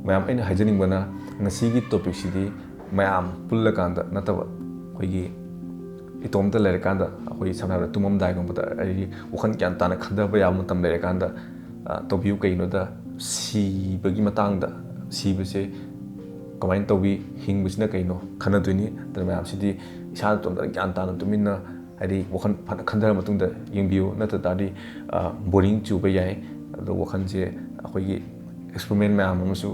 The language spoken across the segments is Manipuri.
mayam aina haijaning bana ngasi gi topic sidi mayam pulla kanda nataba khoi itomta lere kanda khoi samna tumam dai gum bata ai wakhan kyan tana khada ba yam tam lere kanda topiu Keino da si bagi matang da si bese kamain tobi hing bisna Keino khana duini tar mayam sidi isa tom da kyan tana tuminna ai wakhan khandar matung da yingbiu nata tadi boring chu ba yai ado wakhan je khoi experiment mayam amusu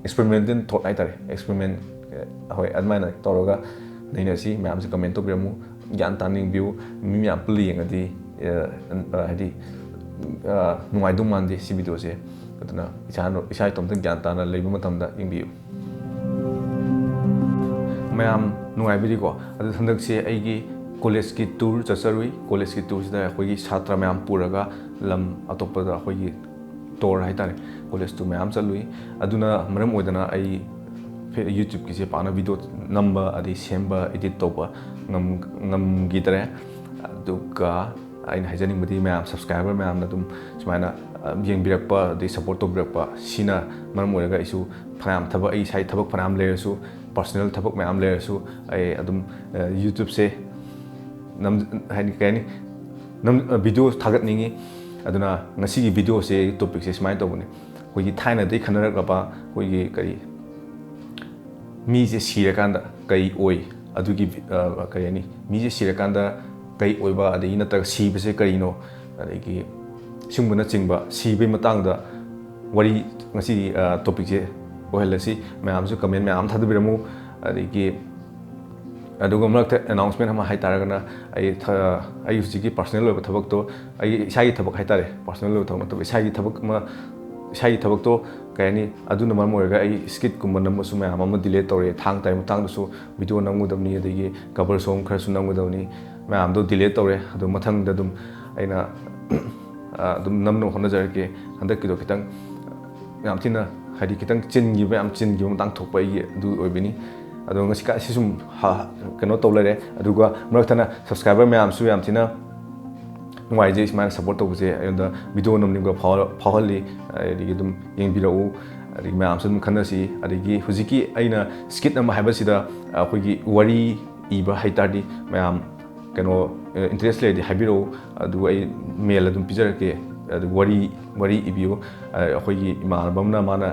experiment din thought ai tare experiment hoi admana toroga naina si mayam se comment to biramu gyan taning view mi myam puli ngadi hadi nungai dum mandi si video se aduna isa tom tan gyan tana leiba matam da ingbiu mayam nungai bidi ko adu thandak se aigi college ki tour chasarui college ki tour da khoi gi chhatra mayam puraga lam atopa da khoi gi tour hai tare college tu mayam chalui aduna maram oidana ai YouTube ki se pana video number adi semba edit topa ngam gitare aduga aina hajaning madi mayam subscriber mayam na dum sumaina yeng birakpa de support to birakpa sina maram oiraga isu phanam thaba ai sai thabak phanam le su personal thabak mayam le su ai adum YouTube se nam hani kani nam video thagat ningi aduna ngasi gi video se topic se smai to bune koi gi thaina dei khanarak ba koi gi kari mi je sirakanda kai oi adugi kari ani mi je sirakanda kai oi ba adai na ta si bese karino adai gi singbuna chingba si be matang da wari ngasi topic je ohelasi mayam su comment mayam thadu biramu adai gi aduga marakta announcement hama hai taragana ai usigi personal loba thabak to ai isai thabak hai tare personal loba thabak to isai thabak ma isai thabak to kayani aduna mar moraga ai skit kumba nam su mayam ama delete tore thang time tang su video namu damni adigi cover song khar su namu damni mayam do delete tore adu mathang da dum aina dum namno hona jarke handak ki do kitang yam thina hadi kitang chin gi ba am chin gi tang thok pai du oibini ado ngasi ka sisum ha kano to lere aduga maraktana subscriber mayam su yam thina ngai je isman support to buje ayonda video nom ning go phawali adigi dum yeng birau adigi mayam sum khanasi adigi hujiki aina skit nam Haibasi da akhoi wari iba haitardi mayam kano interest le di habiro adu ai mail adum pijarke adu wari ibio akhoi imanabamna mana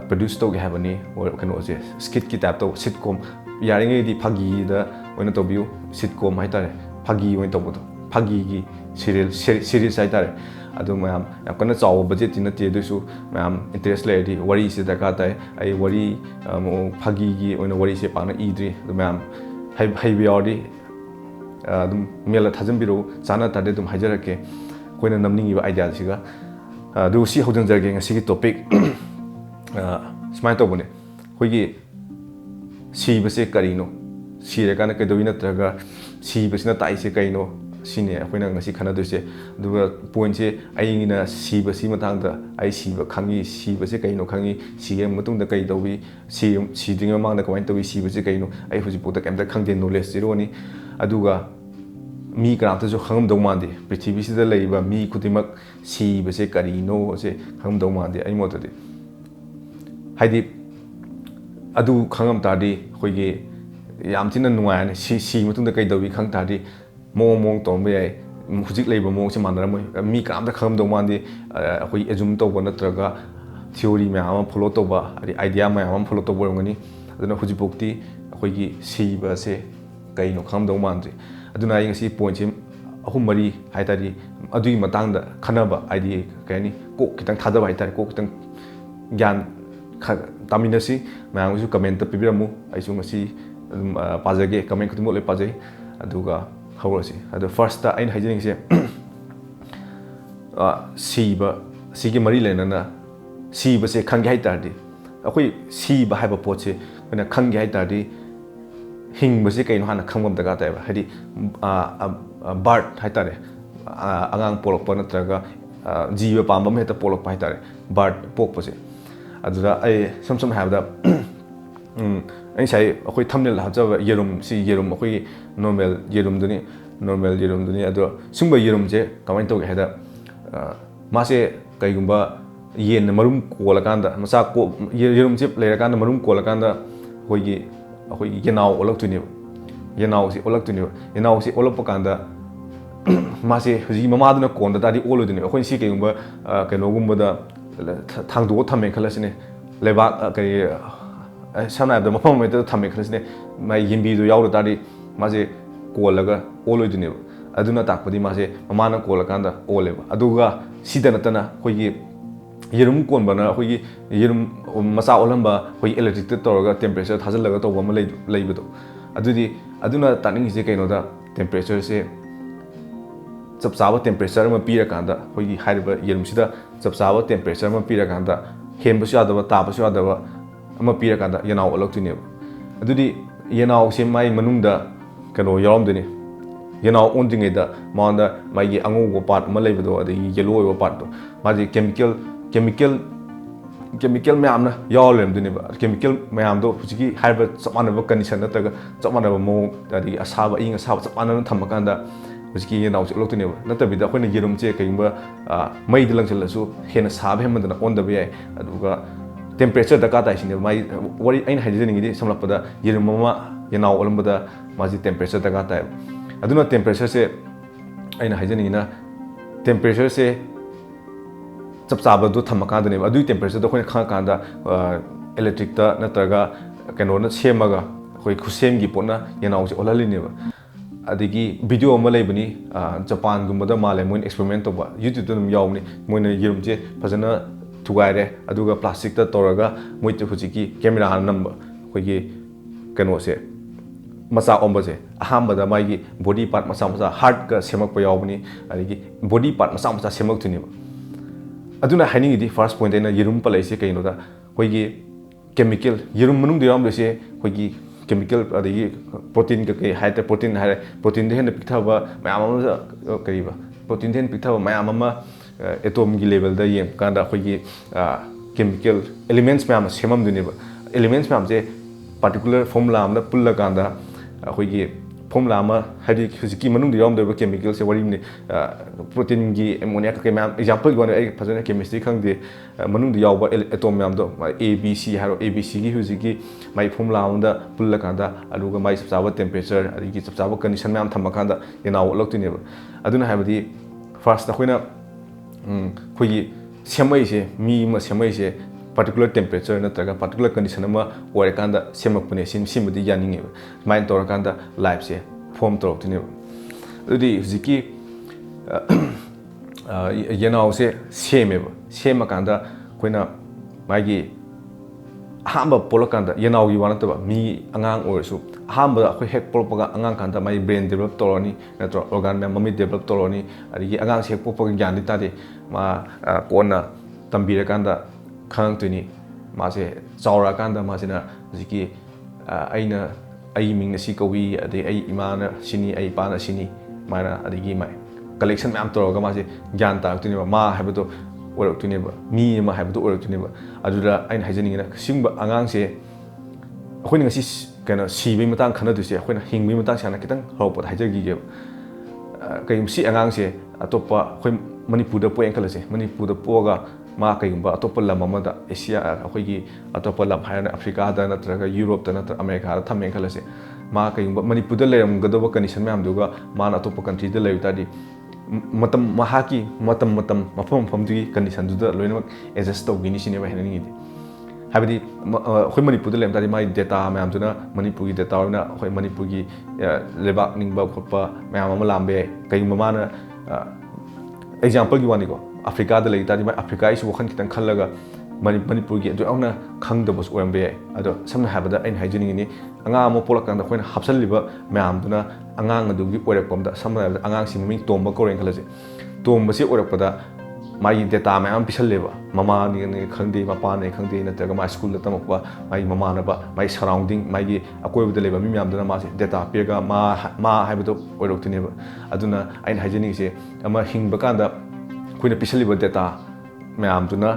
produce to ge habani or kano je skit ki tap to sitcom yaringe di phagi da oina to biu sitcom haitare phagi oin to bodo phagi gi series haitare adu mayam yam kana chaw budget tin te du su mayam interest le di wari se da ka tai ai wari phagi gi oina wari se pa na idri adu mayam hai biori adum mela thajam biro chana tade dum hajarake koina namningi ba idea siga du si hodang jarge ngasi gi topic smai to bune hoigi si base karino si re kana kedovina traga si basina tai se kaino sine koina ngasi khana du se du point se aingina si basi matang da ai si ba khangi si base kaino khangi si ge mutung da kai dobi si dinga mang da kain tobi si base kaino ai huji pota kamda khangde knowledge zero ni aduga mi kramta jo khangam dong mandi prithvi sida leiba mi kudimak si base karino se khangam dong mandi ai motade haidi adu khangam tadi khoige yam thina nungai si mutung da kai dobi khang tadi mong tombe ai hujik leiba mong se manara moi mi kramta khangam dong mandi khoi assume to bona traga theory me ama follow to ba idea me ama follow to borongani aduna huji pokti khoigi si base kaino khangam dong mandi aduna ai ngasi point sim ahum mari haitari adui matang da khanaba idea kani ko kitang thada bai tar ko kitang gyan taminasi mayang su comment ta pibiramu ai su ngasi pajage comment kutumo le pajai aduga hawrasi adu first ta ain haijening se Seeba sigi mari lenana Seeba se khangge haitardi akoi Seeba haiba poche na khangge haitardi hing basi kaino hana khangam daga ta ba hadi bird haitare angang polok pa natraga jiwa pambam heta polok pa haitare bird pok pose adura ai samsam habda ai sai akoi thumbnail hajaba yerum si yerum akoi normal yerum duni adu singba yerum je kamain to heda mase kaigumba yen marum kolakanda masa ko yerum chip lerakanda marum kolakanda hoigi hoigi yenau olak tuni yenau si olak tuni yenau si olak pakanda mase hoji mama duna konda tadi olo duni khoi si keumba keno gumba da thangdo thame khalasine leba kai samna da mafam me da thame khalasine mai yimbi do yaw tadi mase kolaga olo duni aduna takpadi mase mama na kolakanda oleba aduga sida natana hoigi yerum kon bana hoigi yerum masa olamba hoi electric toroga temperature thajalaga to wama leibudo adudi aduna taning je kaino da temperature se chap chaba temperature ma pira kanda hoigi haiba yerum sida chap chaba temperature ma pira kanda hemba sya da ta ba sya da ama pira kanda yanau olok tune adudi yanau se mai manungda kano yarom duni yanau ondinge da manda mai angu go part ma leibudo adi yellow go part to maji chemical mayam na yawlem duni ba chemical mayam do hujiki haiba chamanaba condition nataga chamanaba mo adi asaba ing asaba chamana thamakanda hujiki yanau se loktu ne ba natabi da khoina yerum che kaimba mai dilang chalasu hena sabe hemdana onda ba yai aduga temperature da ka ta sine mai wari ain hydrogen ngi samlapada yerum mama yanau olambada maji temperature da ka ta aduna temperature se ain hydrogen ngi na temperature se chap chaba do thamaka dane adu temperature do khoi kha kanda electric ta natraga keno na semaga khoi khusem gi pona yanau se olali ne ba adigi video ma leibani Japan gumba da male moin experiment to ba YouTube dum yawni moin yerum je phajana thugaire aduga plastic ta toraga moi te hujiki camera han number khoi gi keno se masa omba je ahamba da mai gi body part masa heart ka semak pa yawni adigi body part masa semak thuni ba aduna haning di first point ena yerum palai se kaino da hoigi chemical yerum manung de ram se hoigi chemical adigi protein ka kai haite protein de hen pitha ba mayam kariba protein den pitha ba mayam ma atom gi level da yem kanda hoigi chemical elements mayam semam duni ba elements mayam je particular formula amna pulla kanda hoigi formula ma hadi hujiki manung de ram de chemical se wari ne protein gi ammonia ka mayam example gone ai phajana chemistry khang de manung de yaw atom mayam do abc haro abc gi hujiki mai formula unda pulla kanda aluga mai sabsaba temperature adigi sabsaba condition mayam thamakanda yanau lokti ne aduna habadi first na khoina khogi semai se mi ma semai se particular temperature natraga particular condition ma ware kanda semak pune simudi yaning ne main tor kanda life se form tor tine adi hujiki yanau se sema kanda koina magi hamba polakanda yanau gi wana taba mi angang oisu hamba khoi hek polpaga angang kanda mai brain develop toroni natro organ mami develop toroni adi angang se popaga gyani tade ma kona tambira kanda khang tuni mase chaura kanda masina hujiki aina ai ming si kawi adi ai imana sini ai pana sini mana adigi mai collection ma'am toroga mase gyan ta tuni ma habeto orok tuni ba mi ma habeto orok tuni ba aduda aina hajani na singba angang se akhoi ngasi kana sibi matang khana du se akhoi na hingbi matang sana kitang hopot hajagi ge kaim si angang se atopa akhoi manipur da poeng kala se manipur da poga ma kaimba atopa lam amada asia akhoi gi atopa lam haina africa da natraga europe da natra america da thamen kala se ma kaimba manipur da leram gadoba condition ma'am duga ma atopa country da leutadi matam mahaki matam mafam du condition du da loina adjust to gini sine ba henani di habidi khoi manipur da lem tadi mai data ma'am tuna manipur gi data na khoi manipur gi lebak ningba khopa ma'am ma lambe kaimba mana example gi wani ko africa da lei tadi mai africa is wakhan kitang khallaga manipur gi adu auna khangda bos orambe ado samna habada ain hygiene ni anga mo polak kanda khoina hapsal liba ma'am duna angang adu gi orak pomda samna habada angang si ming tomba ko reng khalaje tomba si orak pada mai data ma'am pisal leba mama ni khangde papa ni khangde na taga ma school da tamakwa mai mama na ba mai surrounding mai gi akoi bada leba mi ma'am duna ma data pega ma habado orak tune ba aduna ain hygiene se ama hingba kanda khoina pisal liba data ma'am duna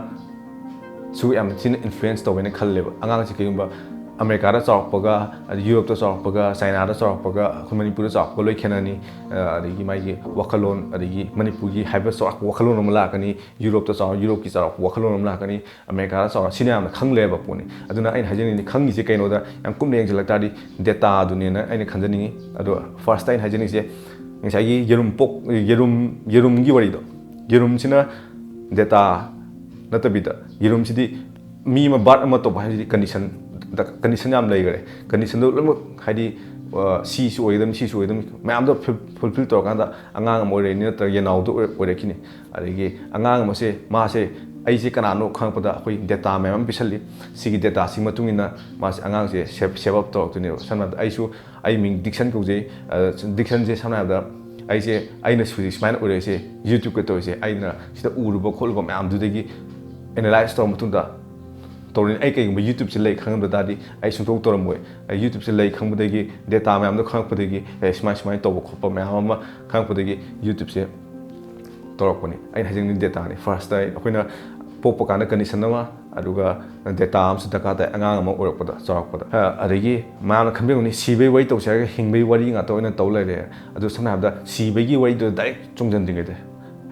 su am tin influence to wena khalleba angang si kayumba America chauppaga Europe chauppaga China chauppaga Manipur chauppaga loi khenani adigi mai wakalon adigi Manipur gi haiba chauppa wakalon amla kani Europe Europe ki chauppa wakalon amla kani America chauppa sinam khangleba poni aduna ain hajani ni khangi se kaino da yam kumne yang jalak tadi data aduni na ain khanjani ado first time hajani se ngai yerum pok yerum gi wari do yerum sina data natabida yerum sidi mi ma bat ama to bhai condition the condition yam lay gare condition do lam haidi si su oidam mayam do fulfill to kanda angang mo re ni ta yenau do ore kini arigi angang mo se ma se ai se kana no khang pada khoi data mayam pisali sigi data si matungina ma se angang se save up to ne sanna ai su ai ming diction ko je diction je sanna da ai se ai na su smile ore se YouTube ko to se ai na sida uruba kholuba mayam du degi analyze to mutunda torin ai kai YouTube se lei khang da di ai sung thok toram moi ai YouTube se lei khang ba gi data ma am da khang pa gi smile to ba khopa ma ma khang pa gi YouTube se torok pani ai hajing ni data ni first tai akoina popo kana condition ma aduga data am se daka ta anga ma orok pa da chawak pa da adigi ma na khambe ni sibe wai to sa hingbe wari nga to ina to lai re adu sana da sibe gi wai do direct chungjan ding de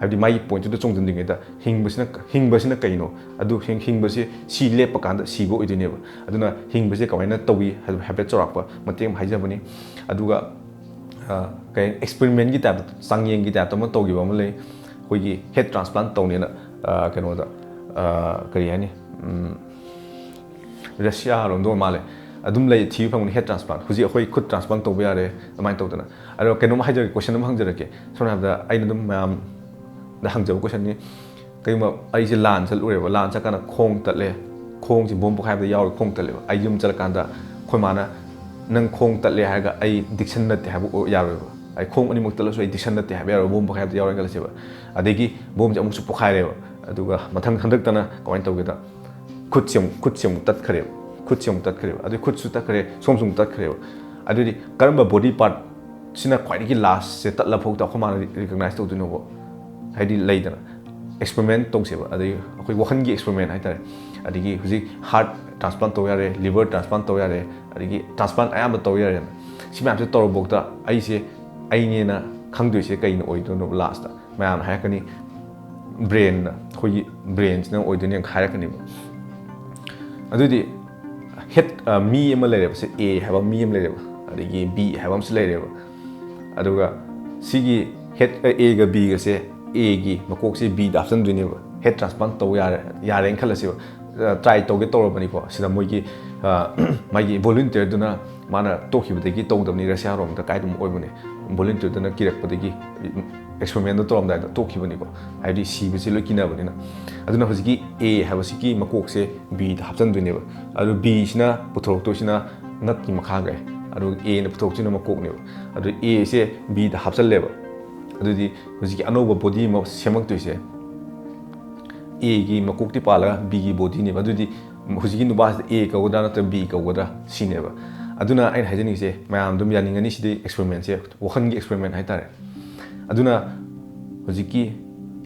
habdi mai point to chungjan ding da hingbasina kaino adu hingbasi si lepa kanda sibo idine ba aduna hingbasi kawaina towi habet chawak pa mateng haija bani aduga kai experiment gi ta sangyeng gi ta to ma to gi ba ma le hoigi head transplant to ne na keno da kari yani Russia ron do male adum lei thi phang head transplant huji khoi khut transplant to ba yare amai to dana aro keno ma hajar question ma hangjar ke sona da aina dum mam da hangjar question ni kai ma ai je lan chal ure ba lan cha kana khong tatle khong ji bom khai da yaw khong tatle ai yum chal kan da khoi mana nang khong tatle ha ga ai diction na te ha bu yawe ai khong ani muk tala so ai diction na te ha ba bom khai da yaw ga se ba adegi bom ja muk su pokhai re ba aduga mathang thandak tana kawain to geda khutchim tat khare adu khutsu tat khare somsum tat khare adu di karamba body part sina khwai gi last se tat la phok ta khoma recognize to duno bo haidi leidana experiment tong se ba adu akoi wakhan gi experiment hai tare adigi huji heart transplant to yare liver transplant to yare adigi transplant ayam to yare simam se to bok ta ai se ai ni na khangdoi se kai no oi do no last ta mayam ha kani brain khoi brains na oi do ne khara kani adudi head mi am le se a have a mi am le adigi b have am se le aduga sigi head a ga b ga se a gi makok se b da afsan du ne head transplant to yare en khala se try to ge to bani ko sida moi gi mai volunteer duna mana to hi de gi to dam ni Russia rom da kai dum oi bune volunteer duna kirak pa de gi experiment to rom da to ki bani ko ai di si bi se lo kina bani na aduna hosiki a Haibasi ki makok se b da hapsan du ne adu b sina puthok to sina nat ki makha ga adu a na puthok sina makok ne adu a se b da hapsal le ba adu di hosiki anoba body ma semak to se a gi makok ti pala b gi body ne adu di hosiki nu ba a ka oda na b ka oda si ne ba aduna ai hajani se mayam dum yaning ani si experiment se wakhan gi experiment hai tare aduna hojiki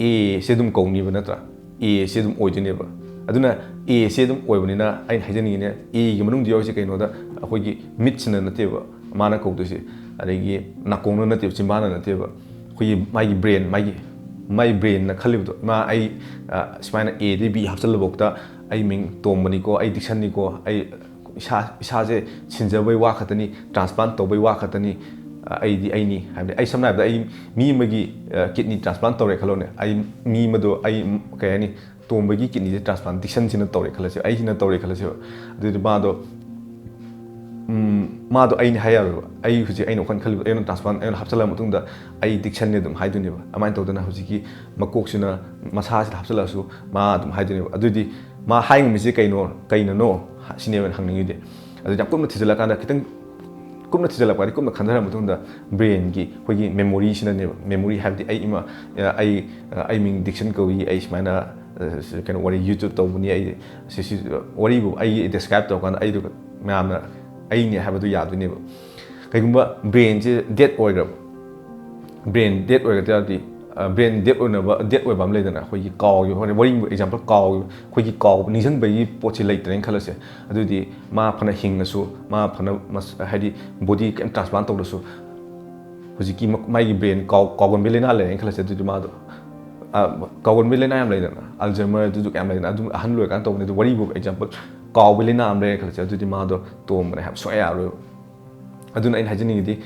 a se dum ko ni ba natra a se dum oi ne ba aduna a se dum oi bani na ai hajani ne a gi manung di yose kaino da akoi gi mit sina na te ba mana ko do se adegi nakong na te chimbana na te ba khoi mai brain mai brain na khalib do ma ai spine a d b hapsal bok ta ai ming tom bani ko ai diction ni ko ai isa je sinjabai wa khatani transplant to bai wa khatani ai di ai ni ai samna da ai mi magi kidney transplant to re khalo ne ai mi mado ai kai ani tom bagi kidney transplantation sin to re khala se ai sin to re khala se du ba do ma do ai ni haya ro ai huji ai no khan khali ai no transplant ai no hapsala mutung da ai diction ne dum hai du ne ba amai to da na huji ki makok sina masa sa hapsala su ma dum hai du ne adu di ma hai ngi se kaino no sinewen hangning ide adu jam kum na thijala kan da kitang kum na thijala pa kum na khandara mutung da brain gi hogi memory sina ne memory have the ai ima ai ming diction ko wi ai smana kan wari YouTube to ni ai si wari bu ai describe to kan ai du ma na ai ni have du ya du ne kai gumba brain je dead order brain dead order ta di brain dead oinaba dead oiba am leidana khoi kaw yu hone wari example kaw khoi kaw ningsan bai pochi leitren khalase adudi ma phana hingnasu ma phana hadi body can transplant tawdasu hujiki mai brain kaw belena le khalase adudi ma do kaw belena am leidana alzheimer du am leidana adu ahan loi kan tawne wari bu example kaw belena am le khalase adudi ma do tom ne have so ya ro aduna in hajini di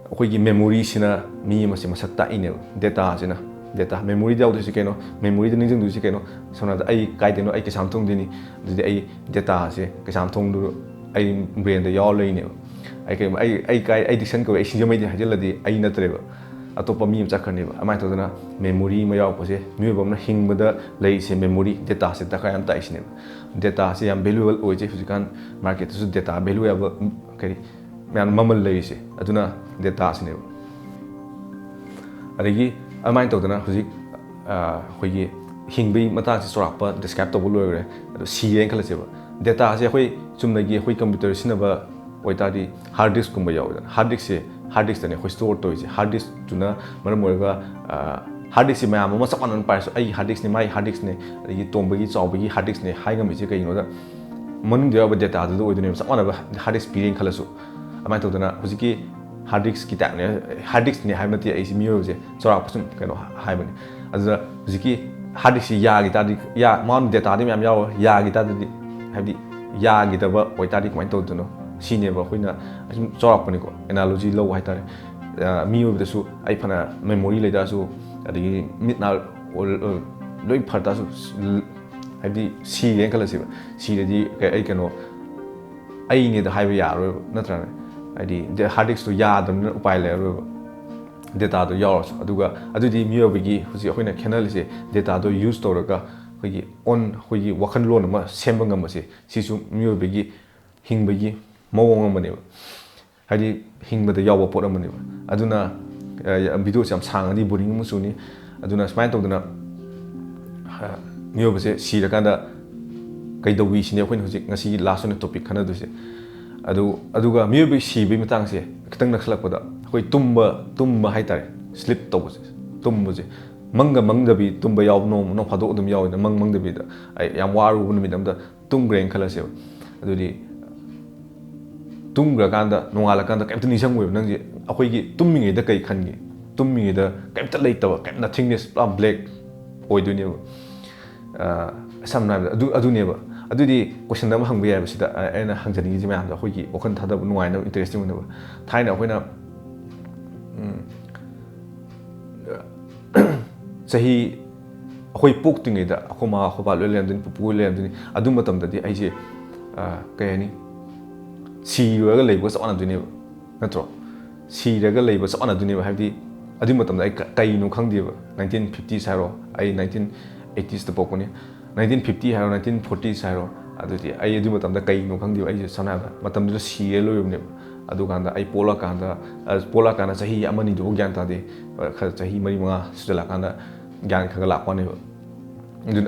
अखोई मेमोरी सिना मी मसे मसक ताइने डेटा सिना डेटा मेमोरी दाउ से केनो मेमोरी निजंग दुसे केनो सोना आई काइदेनो आई केसाम थोंग दिनी दुदि आई डेटा से केसाम थोंग दु आई ब्रेन द याव लैने आई के आई काइ आई डिक्शन को आई सिजमै दि हजलदि आई नत्रेबा अतोप मी चखरने अमाइ तोदना मेमोरी म याव पसे मी बमना हिंगबदा लै से मेमोरी डेटा से तका याम ताइसिने डेटा से याम वैल्यूएबल ओइजे हुजिकान मार्केट सु डेटा वैल्यूएबल करी मैम ममल लेसे अदुना डेटा सिने अदगी अमाइन तौदना हुजिक होइगे हिंगबी मता से सोराप डिस्क्राइब तब लोरे अदु सीए खलसेबा डेटा से होइ चुमनगी होइ कंप्यूटर सिनबा ओइतादी हार्ड डिस्क कुम यावदा हार्ड डिस्क तने होइ स्टोर तोइसे हार्ड डिस्क तुना मरम मोरगा हार्ड डिस्क मैम म सपन पाइस आई हार्ड डिस्क ने माई हार्ड डिस्क ने अदगी तोंबगी चावबगी हार्ड डिस्क ने हाइगमिसे कइनोदा मनुंग देबा डेटा दु ओइदने सपन हार्ड डिस्क पिरिंग खलसु अमाइ तौदना हुजिकी हार्ड डिस्क की टाइपने हार्ड डिस्क ने हाइबनती आई मियोजे चौरापसुम कनो हाइबने अदुदा हुजिकी हार्ड डिस्क यागी तादि या मान डेटा दि मैम याव यागी तादि हाइबदि यागी दबा ओइतादि कमाइ तौदनो सिनेबा खोइना चौरापने को एनालॉजी लो हाइतारे मियोबदसु आई फना मेमोरी लेदासु अदि मिटना लोइ फरतासु हाइबदि सी रेंकलसिबा सी रेदि आई कनो आई ने द हाइबे यारो नत्रने आदि हार्ड डिस्क तो यादमन उपाय लेरो डेटा तो यावस अदुगा अदुदि मियोबगी हुजि अखोइना खेनलिसे डेटा तो यूज तोरगा होइगी ऑन होइगी वखन लोन म सेमब ngambase सिसु मियोबगी हिंगबगी मवोंग amane हादि हिंगबदा यावबो पोट amane अदुना भिडियो से सांगदि बोरिंग मुसुनी अदुना स्माइल तौदना मियोबसे सिरकांदा कइदौवी सिने अखोइना हुजि ngasi लास्ट on टॉपिक खनदुसे अदुगा मियोबी सीबी मतंगसे खतंग नखलकपदा अखोइ तुम्बा हाइतारे स्लिप तौबसे तुम्बसे मंगदबी तुम्बा याव नो फादो अदुम याव मंगदबी दा याम वारुब निमिदमदा तुम्ग्रेन खलसे अदुदि तुम्ग्रकांदा नोंगालकांदा कैमत निसंगवे नंजे अखोइगी तुम्मिङैदा कै खनगे तुम्मिङैदा कैमत लेतब कैम नथिंगनेस प्ला black ओइदुनेबा samna aduneba adudi question am hangbe ya bisida aina hangjani ji mayam da hoigi okan thada nuai na interesting ne ba thaina hoina sahi hoi pok tingai da khoma khoba lo lem din pu lem din adu matam da di ai je kayani si yoga leibo sa ana dune natro si raga leibo sa ana dune ba habdi adu matam da ai Keino khangdi ba 1950s haro ai 1980s da pokone 1950 haro 1940s haro adudi ai adu matam da Keino khangdi ai je sana ba matam du si lo yumne adu kanda ai pola kanda sahi amani du gyan ta de kha sahi mari ma sudala kanda gyan kha la kwane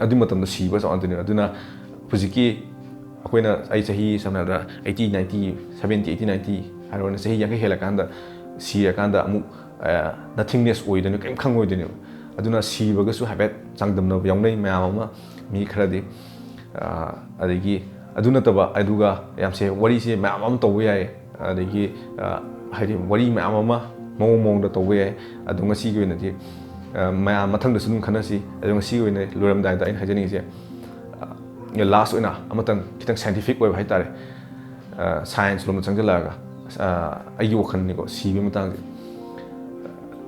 adu matam da si ba sa antune aduna hujiki akoina ai sahi samna da 80 90 70 80 90 haro na sahi yang hela kanda si kanda amu nothingness oidene kem khang oidene aduna si baga su habet changdam na yawnai mayam ma mi kharadi adigi aduna taba aduga yamse wari se mayam am towe yai adigi hairi wari mayam ma mong da towe yai adunga si goina di mayam mathang da sunum khanasi adunga si goina loram dai da in hajani se ya last oina amatang kitang scientific web hai tare science lom changjalaga ayi wakhan ni ko si bi matang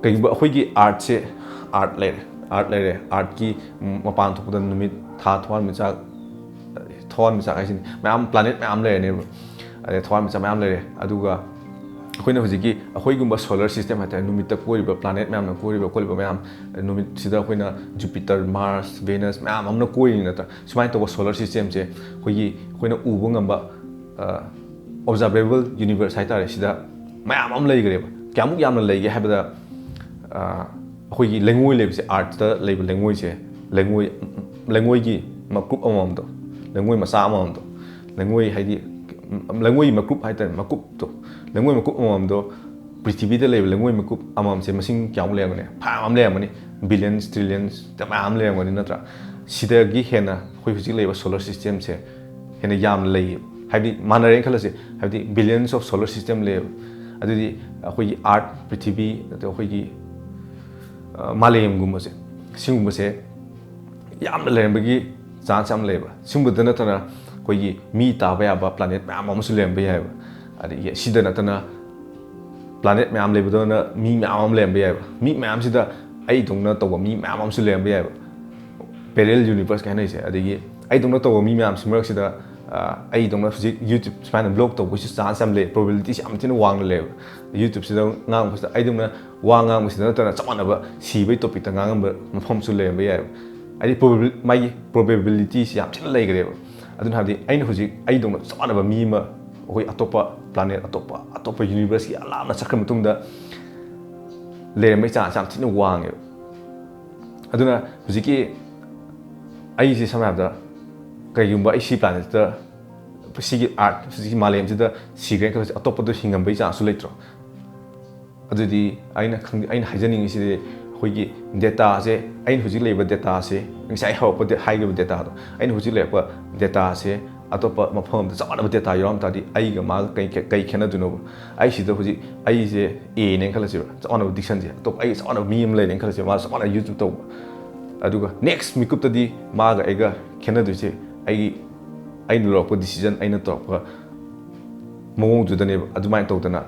kai ba khoi gi art se art lere art ki mapan thok da numit tha thwan mi cha ai sin mayam planet mayam lere ne ade thwan mi cha mayam lere aduga akoina hujiki akhoi gumba solar system hata numit ta koi ba planet mayam na koi ba mayam numit sida akoina Jupiter Mars Venus mayam amna koi na ta sumai to solar system je khoi akoina ubu ngamba observable universe hai tare sida mayam am lei gre ba kyamuk yamna lei ge habada akhoi lengoi lebse art ta leiba lengoi se lengoi gi makrup amam to lengoi masa amam to lengoi haidi lengoi makrup hai tare makup to lengoi makup amam do prithvi da leiba lengoi makup amam se masing kyam le ngane pha am le amani billions trillions ta maam le ngoni natra sida gi hena khoi hujik leba solar system se hena yam lei habi manare khalase habi billions of solar system le adudi khoi art prithvi to khoi gi malem gum se singum se yam le bagi chance am leba singum dana tana khoi gi mi ta ba ya ba planet ma am su lem ba ya adi sida na tana planet ma am leba dona mi ma am lem ba ya mi ma am sida ai dongna to mi ma am su lem ba ya parallel universe kind of adagi I don't know to me ma'am simrak sida I don't know YouTube span blog to which is chance am le probability am tin wang le YouTube sida ngang post I don't know wang ngang sida ta chamana ba si bai topic ta ngang ba mafom su le ba ya I probability si am tin le gre adun hadi I know huji I don't know chamana ba mi ma hoi atopa planet atopa universe ki ala na sakam tung da le mai cha sam tin wang aduna huji ki I see some of the Kayumba, I see planet, the Physical art, Physical Malayam, the secret of a top of the Hingam Bay and Soletro. Other the Aina Hygienic is the Hoigi data, say, I know who labor data, say, and I hope the high level data. I know who labor data, say, atop my poem, the sort of data, your own taddy, I mark, I cannot do no. I see the Huji, I say, A in Encalasir, it's on of Dixon, top ice on a meme lane, Encalasir, was on a YouTube top. Aduga next mi kupta di maga ega kena du che ai no lok decision ai na top ka mong ju dane adumai to dana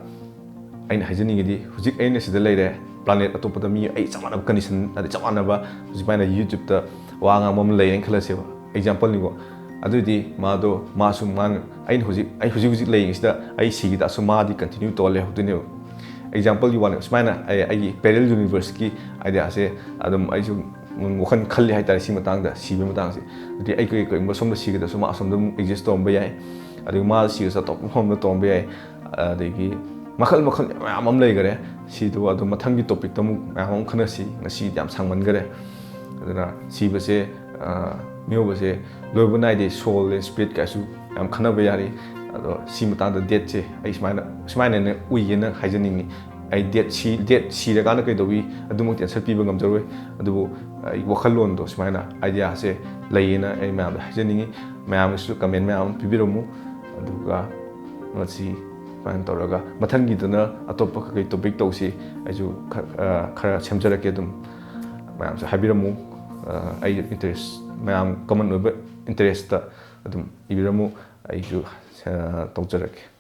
ai na hajani di hujik ai na sida leire planet atop da mi ai chamana condition adi chamana ba hujik ba na YouTube ta wa nga mom leire khala se ba example ni go adu di ma do ma sum man ai hujik leire sida ai sigi da sum ma di continue to le hu ne example you want smana ai parallel universe ki idea se adum ai ju Mokan Kali Haita Simatanga, Siba Matansi, the Aka, some of the secret, some of them exist on Bay, the Mal series at top home the Tombay, the Makal Makal Legare, see the what the Matangi topic, the Mahon Kanasi, and see them Sangmangare, Siba say, Mio say, Lobanai, soul and spirit Kasu, I'm Kanabayari, Simatanga dead say, I smile and we in a hygienic. I did see the Ganaka do we do and set people come to do Wakalon dos mina idea say Layina a mam Jenny, mam is to come in mam Pibiromu, Duga, let's see, Pantoraga, Matangi dinner, a topic to big dosi as you Chamjarakedum, mam Habiramu, I interest, mam common interest, Ibiramu, I do Tojarek.